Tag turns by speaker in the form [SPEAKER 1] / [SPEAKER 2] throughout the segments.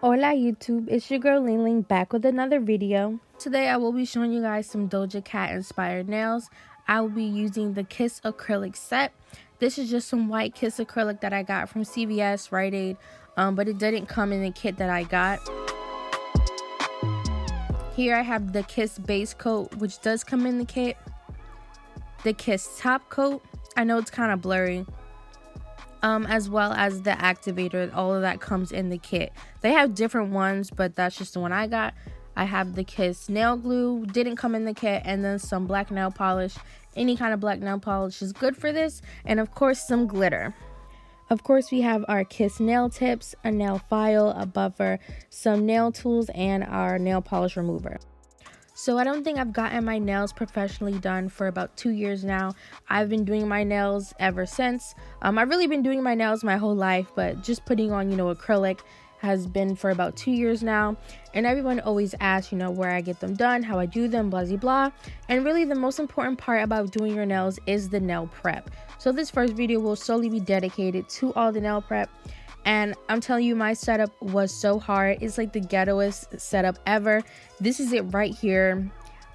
[SPEAKER 1] Hola YouTube, it's your girl Ling Ling back with another video. Today I will be showing you guys some Doja Cat inspired nails. I will be using the Kiss Acrylic set. This is just some white Kiss Acrylic that I got from CVS, Rite Aid, but it didn't come in the kit that I got. Here I have the Kiss base coat, which does come in the kit. The Kiss top coat, I know it's kind of blurry. As well as the activator, all of that comes in the kit. They have different ones, but that's just the one I got. I have the Kiss nail glue, didn't come in the kit, and then some black nail polish. Any kind of black nail polish is good for this, and of course some glitter. Of course we have our Kiss nail tips, a nail file, a buffer, some nail tools, and our nail polish remover. So I don't think I've gotten my nails professionally done for about 2 years now. I've been doing my nails ever since. I've really been doing my nails my whole life, but just putting on, acrylic has been for about 2 years now. And everyone always asks, where I get them done, how I do them, blah, blah, blah. And really the most important part about doing your nails is the nail prep. So this first video will solely be dedicated to all the nail prep. And I'm telling you, my setup was so hard. It's like the ghettoest setup ever. This is it right here.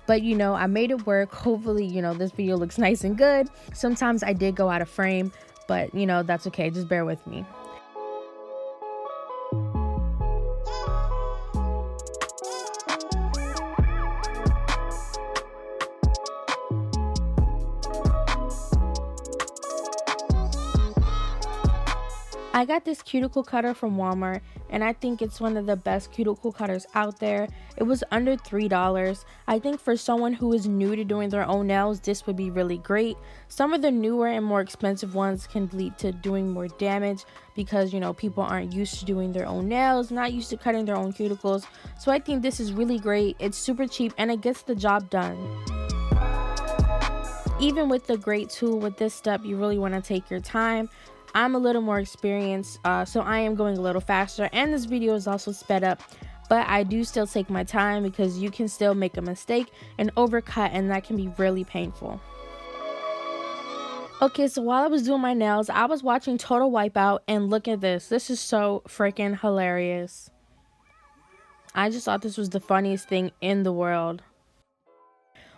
[SPEAKER 1] But I made it work. Hopefully, this video looks nice and good. Sometimes I did go out of frame, but that's okay. Just bear with me. I got this cuticle cutter from Walmart, and I think it's one of the best cuticle cutters out there. It was under $3. I think for someone who is new to doing their own nails, this would be really great. Some of the newer and more expensive ones can lead to doing more damage because, people aren't used to doing their own nails, not used to cutting their own cuticles. So I think this is really great. It's super cheap and it gets the job done. Even with the great tool, with this step, you really want to take your time. I'm a little more experienced, so I am going a little faster, and this video is also sped up, but I do still take my time because you can still make a mistake and overcut, and that can be really painful. Okay, so while I was doing my nails, I was watching Total Wipeout, and look at this. This is so freaking hilarious. I just thought this was the funniest thing in the world.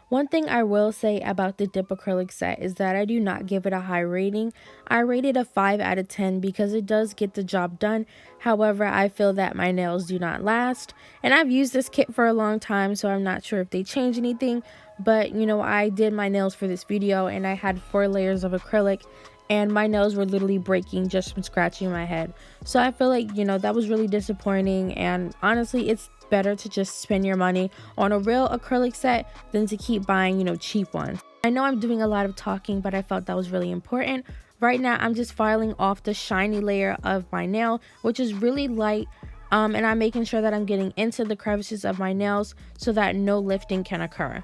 [SPEAKER 1] One thing I will say about the dip acrylic set is that I do not give it a high rating. I rate it a 5 out of 10 because it does get the job done. However, I feel that my nails do not last. And I've used this kit for a long time, so I'm not sure if they changed anything. But, I did my nails for this video and I had 4 layers of acrylic. And my nails were literally breaking just from scratching my head. So I feel like, that was really disappointing. And honestly, it's better to just spend your money on a real acrylic set than to keep buying, cheap ones. I know I'm doing a lot of talking, but I felt that was really important. Right now, I'm just filing off the shiny layer of my nail, which is really light. And I'm making sure that I'm getting into the crevices of my nails so that no lifting can occur.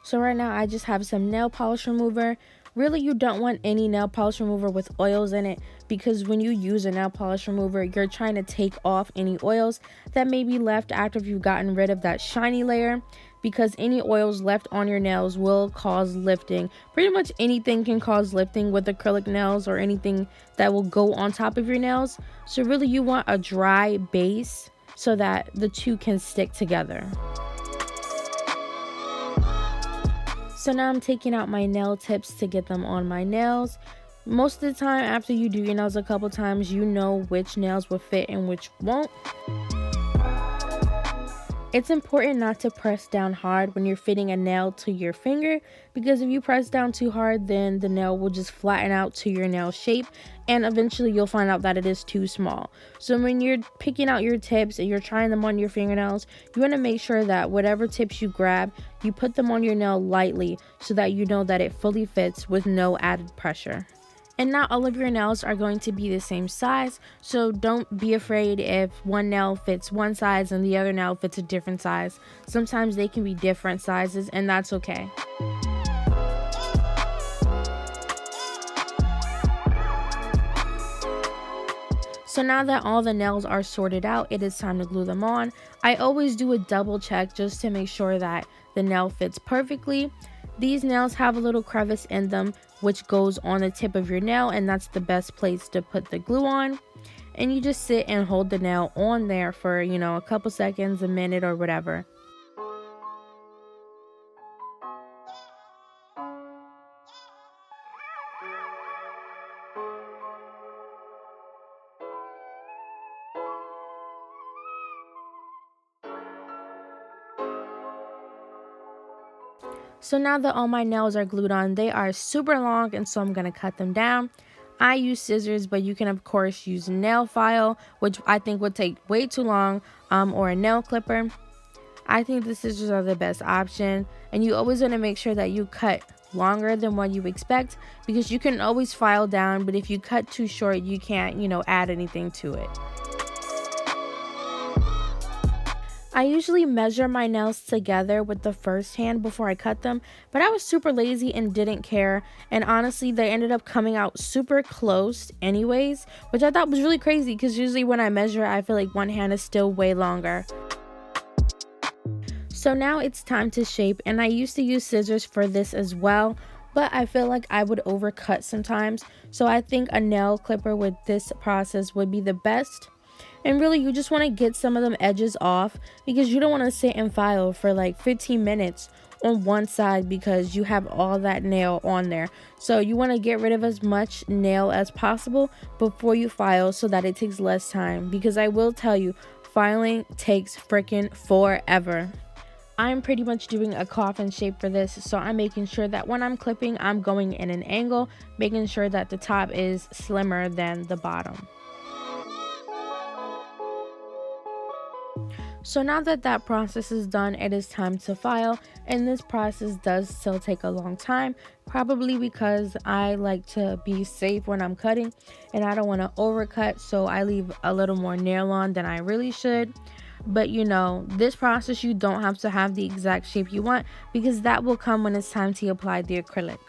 [SPEAKER 1] So right now, I just have some nail polish remover. Really, you don't want any nail polish remover with oils in it because when you use a nail polish remover, you're trying to take off any oils that may be left after you've gotten rid of that shiny layer, because any oils left on your nails will cause lifting. Pretty much anything can cause lifting with acrylic nails or anything that will go on top of your nails. So really, you want a dry base so that the two can stick together. So now I'm taking out my nail tips to get them on my nails. Most of the time, after you do your nails a couple times, you know which nails will fit and which won't. It's important not to press down hard when you're fitting a nail to your finger, because if you press down too hard, then the nail will just flatten out to your nail shape, and eventually you'll find out that it is too small. So when you're picking out your tips and you're trying them on your fingernails, you want to make sure that whatever tips you grab, you put them on your nail lightly so that you know that it fully fits with no added pressure. And not all of your nails are going to be the same size, so don't be afraid if one nail fits one size and the other nail fits a different size. Sometimes they can be different sizes, and that's okay. So now that all the nails are sorted out, it is time to glue them on. I always do a double check just to make sure that the nail fits perfectly. These nails have a little crevice in them which goes on the tip of your nail, and that's the best place to put the glue on. and you just sit and hold the nail on there for, you know, a couple seconds, a minute, or whatever. So now that all my nails are glued on, they are super long, and so I'm going to cut them down. I use scissors, but you can of course use a nail file, which I think would take way too long, or a nail clipper. I think the scissors are the best option, and you always want to make sure that you cut longer than what you expect, because you can always file down, but if you cut too short, you can't, you know, add anything to it. I usually measure my nails together with the first hand before I cut them, but I was super lazy and didn't care, and honestly they ended up coming out super close anyways, which I thought was really crazy because usually when I measure I feel like one hand is still way longer. So now it's time to shape, and I used to use scissors for this as well, but I feel like I would overcut sometimes, so I think a nail clipper with this process would be the best. And really, you just want to get some of them edges off, because you don't want to sit and file for like 15 minutes on one side because you have all that nail on there. So you want to get rid of as much nail as possible before you file so that it takes less time, because I will tell you, filing takes freaking forever. I'm pretty much doing a coffin shape for this, so I'm making sure that when I'm clipping, I'm going in an angle, making sure that the top is slimmer than the bottom. So now that that process is done, it is time to file, and this process does still take a long time, probably because I like to be safe when I'm cutting and I don't want to overcut, so I leave a little more nail on than I really should. But you know, this process, you don't have to have the exact shape you want, because that will come when it's time to apply the acrylic.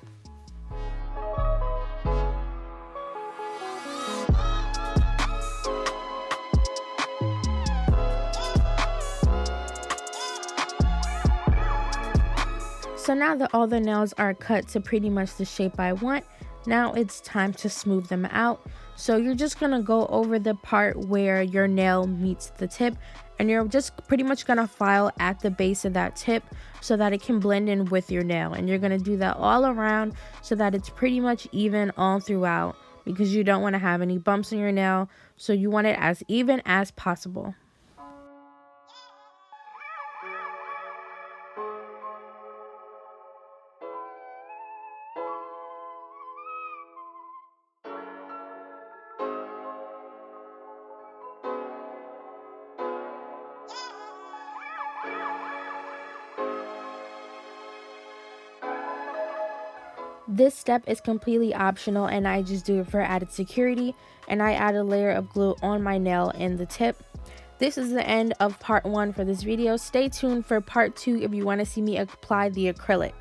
[SPEAKER 1] So now that all the nails are cut to pretty much the shape I want, now it's time to smooth them out. So you're just gonna go over the part where your nail meets the tip, and you're just pretty much gonna file at the base of that tip so that it can blend in with your nail. And you're gonna do that all around so that it's pretty much even all throughout, because you don't want to have any bumps in your nail, so you want it as even as possible. This step is completely optional, and I just do it for added security, and I add a layer of glue on my nail and the tip. This is the end of part 1 for this video. Stay tuned for part 2 if you want to see me apply the acrylic.